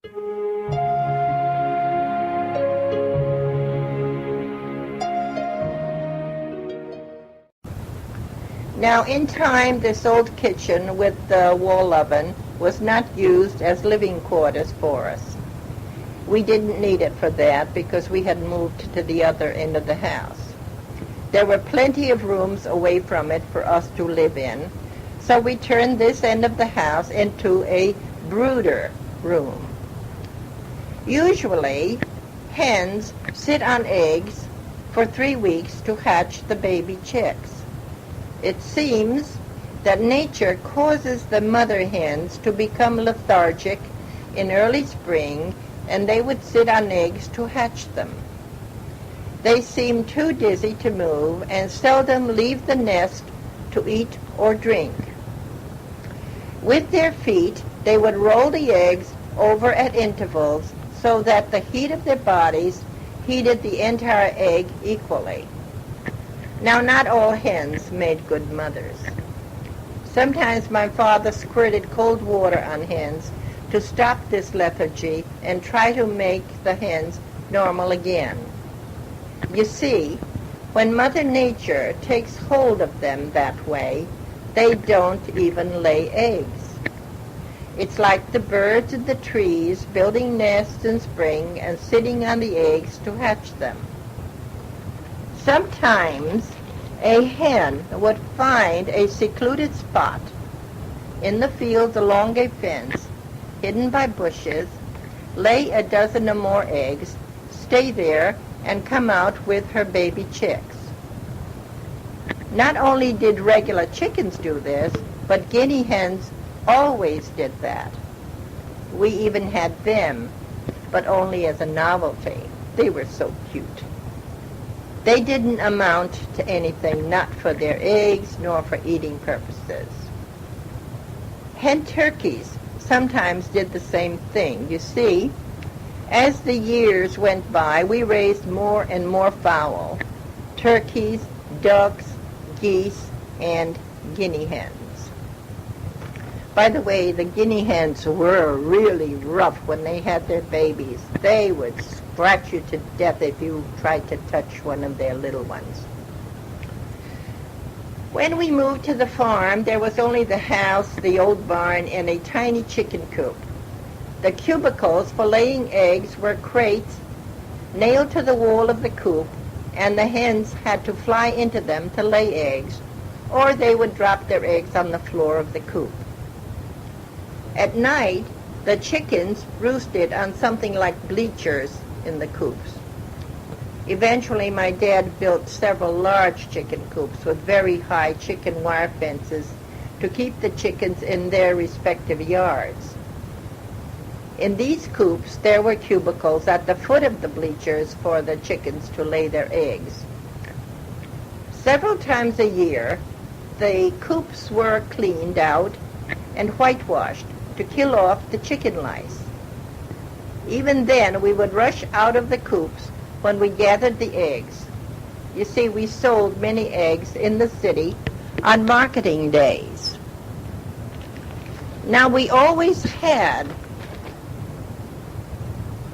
Now, in time, this old kitchen with the wall oven was not used as living quarters for us. We didn't need it for that because we had moved to the other end of the house. There were plenty of rooms away from it for us to live in, so we turned this end of the house into a brooder room. Usually, hens sit on eggs for 3 weeks to hatch the baby chicks. It seems that nature causes the mother hens to become lethargic in early spring, and they would sit on eggs to hatch them. They seem too dizzy to move and seldom leave the nest to eat or drink. With their feet, they would roll the eggs over at intervals so that the heat of their bodies heated the entire egg equally. Now, not all hens made good mothers. Sometimes my father squirted cold water on hens to stop this lethargy and try to make the hens normal again. You see, when Mother Nature takes hold of them that way, they don't even lay eggs. It's like the birds in the trees building nests in spring and sitting on the eggs to hatch them. Sometimes a hen would find a secluded spot in the fields along a fence, hidden by bushes, lay a dozen or more eggs, stay there, and come out with her baby chicks. Not only did regular chickens do this, but guinea hens always did that. We even had them, but only as a novelty. They were so cute. They didn't amount to anything, not for their eggs nor for eating purposes. Hen turkeys sometimes did the same thing. You see, as the years went by, we raised more and more fowl, turkeys, ducks, geese, and guinea hens. By the way, the guinea hens were really rough when they had their babies. They would scratch you to death if you tried to touch one of their little ones. When we moved to the farm, there was only the house, the old barn, and a tiny chicken coop. The cubicles for laying eggs were crates nailed to the wall of the coop, and the hens had to fly into them to lay eggs, or they would drop their eggs on the floor of the coop. At night, the chickens roosted on something like bleachers in the coops. Eventually, my dad built several large chicken coops with very high chicken wire fences to keep the chickens in their respective yards. In these coops, there were cubicles at the foot of the bleachers for the chickens to lay their eggs. Several times a year, the coops were cleaned out and whitewashed to kill off the chicken lice. Even then, we would rush out of the coops when we gathered the eggs. You see, we sold many eggs in the city on marketing days. Now, we always had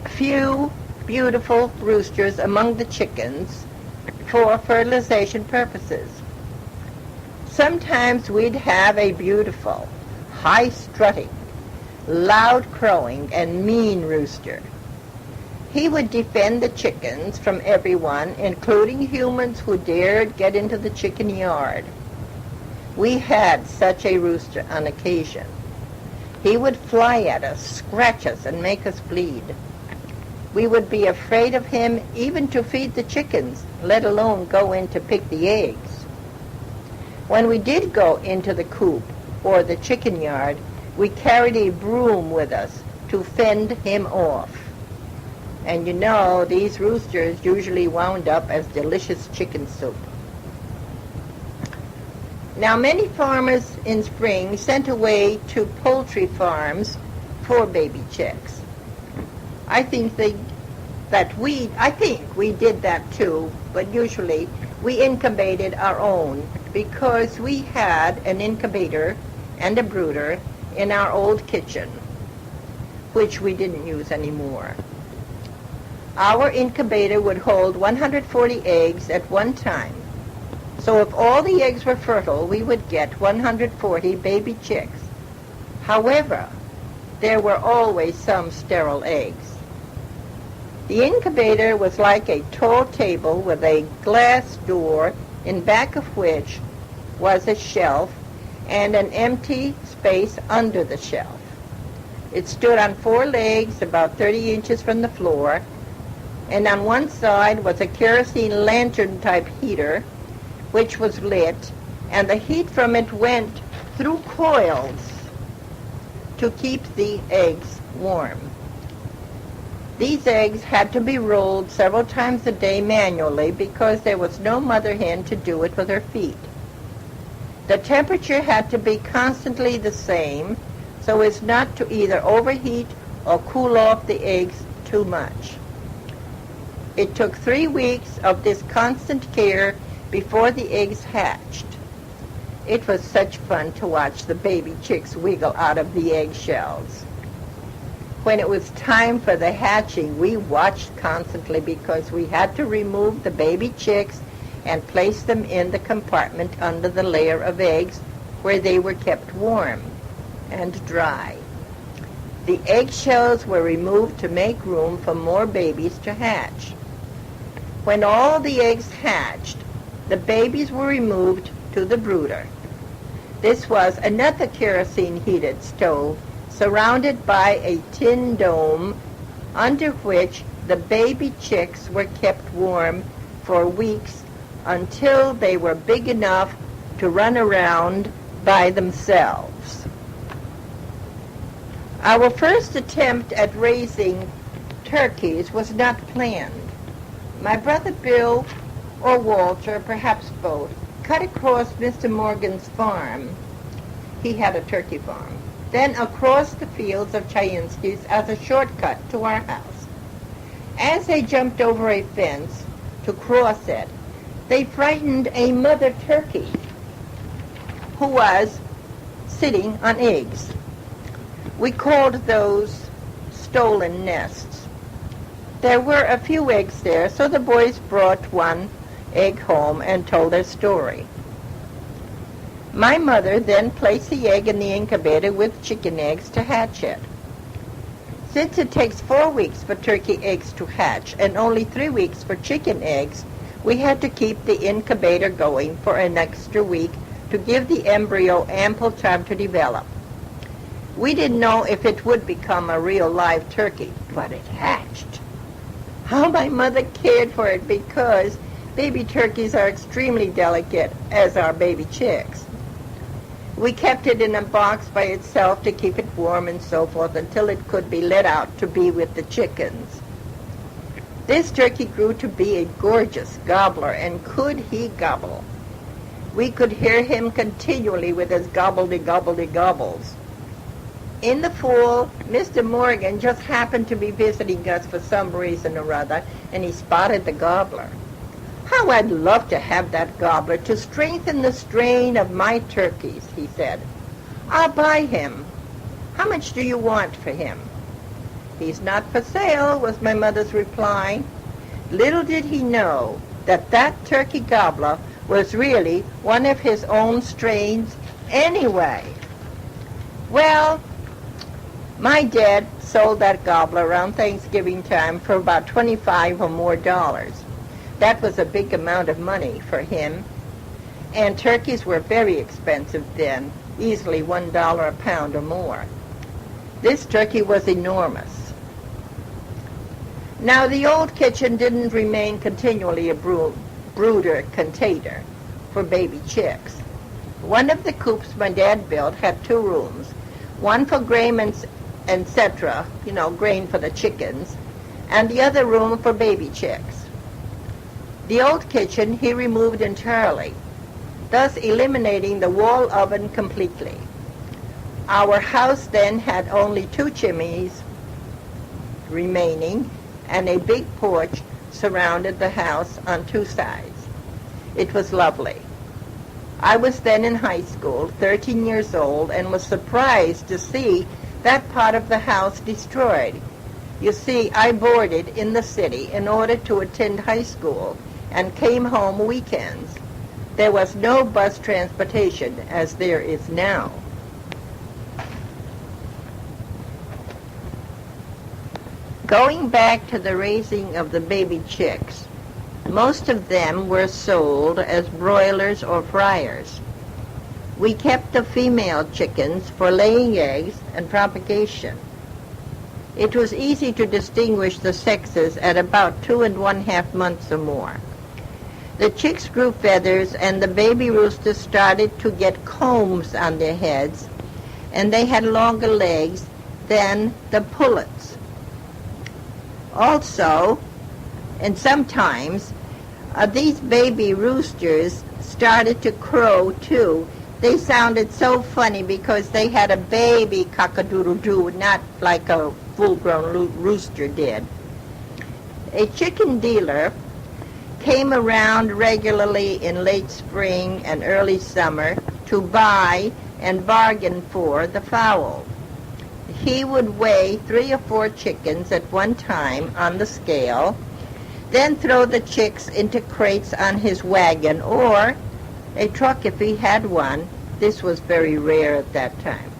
a few beautiful roosters among the chickens for fertilization purposes. Sometimes we'd have a beautiful, high-strutting, loud crowing, and mean rooster. He would defend the chickens from everyone, including humans who dared get into the chicken yard. We had such a rooster on occasion. He would fly at us, scratch us, and make us bleed. We would be afraid of him even to feed the chickens, let alone go in to pick the eggs. When we did go into the coop or the chicken yard, we carried a broom with us to fend him off. And you know, these roosters usually wound up as delicious chicken soup. Now, many farmers in spring sent away to poultry farms for baby chicks. I think we did that too, but usually we incubated our own because we had an incubator and a brooder in our old kitchen. which we didn't use anymore. Our incubator would hold 140 eggs at one time. So if all the eggs were fertile, we would get 140 baby chicks. However, there were always some sterile eggs. The incubator was like a tall table with a glass door in back of which was a shelf and an empty space under the shelf. It stood on 4 legs about 30 inches from the floor, and on one side was a kerosene lantern-type heater, which was lit, and the heat from it went through coils to keep the eggs warm. These eggs had to be rolled several times a day manually because there was no mother hen to do it with her feet. The temperature had to be constantly the same so as not to either overheat or cool off the eggs too much. It took 3 weeks of this constant care before the eggs hatched. It was such fun to watch the baby chicks wiggle out of the eggshells. When it was time for the hatching, we watched constantly because we had to remove the baby chicks and place them in the compartment under the layer of eggs where they were kept warm and dry. The eggshells were removed to make room for more babies to hatch. When all the eggs hatched, the babies were removed to the brooder. This was another kerosene-heated stove surrounded by a tin dome under which the baby chicks were kept warm for weeks until they were big enough to run around by themselves. Our first attempt at raising turkeys was not planned. My brother Bill or Walter, perhaps both, cut across Mr. Morgan's farm. He had a turkey farm. Then across the fields of Chayinsky's as a shortcut to our house. As they jumped over a fence to cross it, they frightened a mother turkey who was sitting on eggs. We called those stolen nests. There were a few eggs there, so the boys brought one egg home and told their story. My mother then placed the egg in the incubator with chicken eggs to hatch it. Since it takes 4 weeks for turkey eggs to hatch and only 3 weeks for chicken eggs, we had to keep the incubator going for an extra week to give the embryo ample time to develop. We didn't know if it would become a real live turkey, but it hatched. How my mother cared for it, because baby turkeys are extremely delicate, as are baby chicks. We kept it in a box by itself to keep it warm and so forth until it could be let out to be with the chickens. This turkey grew to be a gorgeous gobbler, and could he gobble? We could hear him continually with his gobbledy-gobbledy-gobbles. In the fall, Mr. Morgan just happened to be visiting us for some reason or other, and he spotted the gobbler. How I'd love to have that gobbler to strengthen the strain of my turkeys, he said. I'll buy him. How much do you want for him? He's not for sale, was my mother's reply. Little did he know that that turkey gobbler was really one of his own strains anyway. Well, my dad sold that gobbler around Thanksgiving time for about $25 or more. That was a big amount of money for him, and turkeys were very expensive then, easily $1 a pound or more. This turkey was enormous. Now, the old kitchen didn't remain continually a brooder container for baby chicks. One of the coops my dad built had 2 rooms, one for grain and etc., grain for the chickens, and the other room for baby chicks. The old kitchen he removed entirely, thus eliminating the wall oven completely. Our house then had only 2 chimneys remaining, and a big porch surrounded the house on 2 sides. It was lovely. I was then in high school, 13 years old, and was surprised to see that part of the house destroyed. You see, I boarded in the city in order to attend high school and came home weekends. There was no bus transportation as there is now. Going back to the raising of the baby chicks, most of them were sold as broilers or fryers. We kept the female chickens for laying eggs and propagation. It was easy to distinguish the sexes at about 2½ months or more. The chicks grew feathers, and the baby roosters started to get combs on their heads, and they had longer legs than the pullets. Also, and sometimes, these baby roosters started to crow too. They sounded so funny because they had a baby cock-a-doodle-doo, not like a full-grown rooster did. A chicken dealer came around regularly in late spring and early summer to buy and bargain for the fowl. He would weigh 3 or 4 chickens at one time on the scale, then throw the chicks into crates on his wagon or a truck if he had one. This was very rare at that time.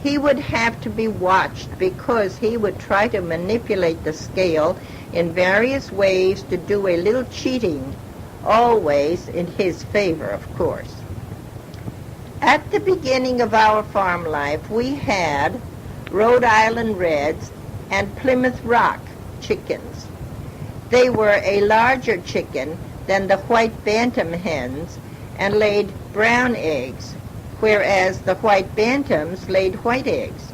He would have to be watched because he would try to manipulate the scale in various ways to do a little cheating, always in his favor, of course. At the beginning of our farm life, we had Rhode Island Reds and Plymouth Rock chickens. They were a larger chicken than the white bantam hens and laid brown eggs, whereas the white bantams laid white eggs.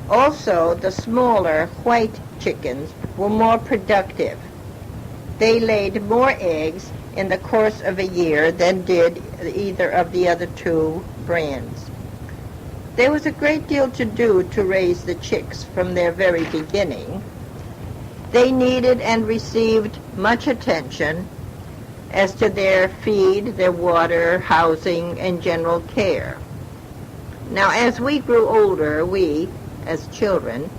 Also, the smaller white chickens were more productive. They laid more eggs in the course of a year than did either of the other 2 brands. There was a great deal to do to raise the chicks from their very beginning. They needed and received much attention as to their feed, their water, housing, and general care. Now, as we grew older, we, as children,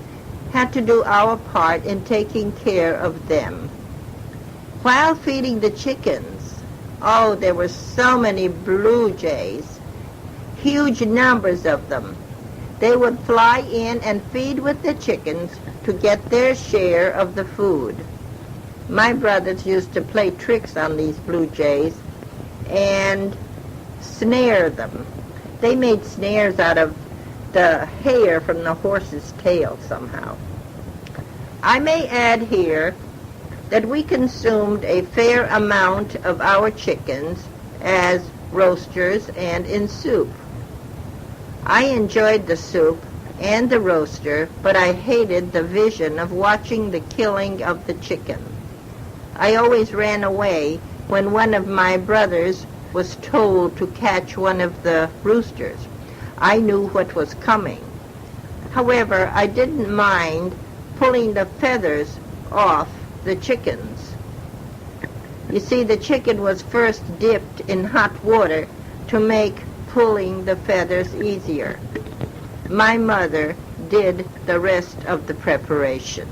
had to do our part in taking care of them. While feeding the chickens, there were so many blue jays, huge numbers of them. They would fly in and feed with the chickens to get their share of the food. My brothers used to play tricks on these blue jays and snare them. They made snares out of the hair from the horse's tail somehow. I may add here that we consumed a fair amount of our chickens as roasters and in soup. I enjoyed the soup and the roaster, but I hated the vision of watching the killing of the chicken. I always ran away when one of my brothers was told to catch one of the roosters. I knew what was coming. However, I didn't mind pulling the feathers off the chickens. You see, the chicken was first dipped in hot water to make pulling the feathers easier. My mother did the rest of the preparation.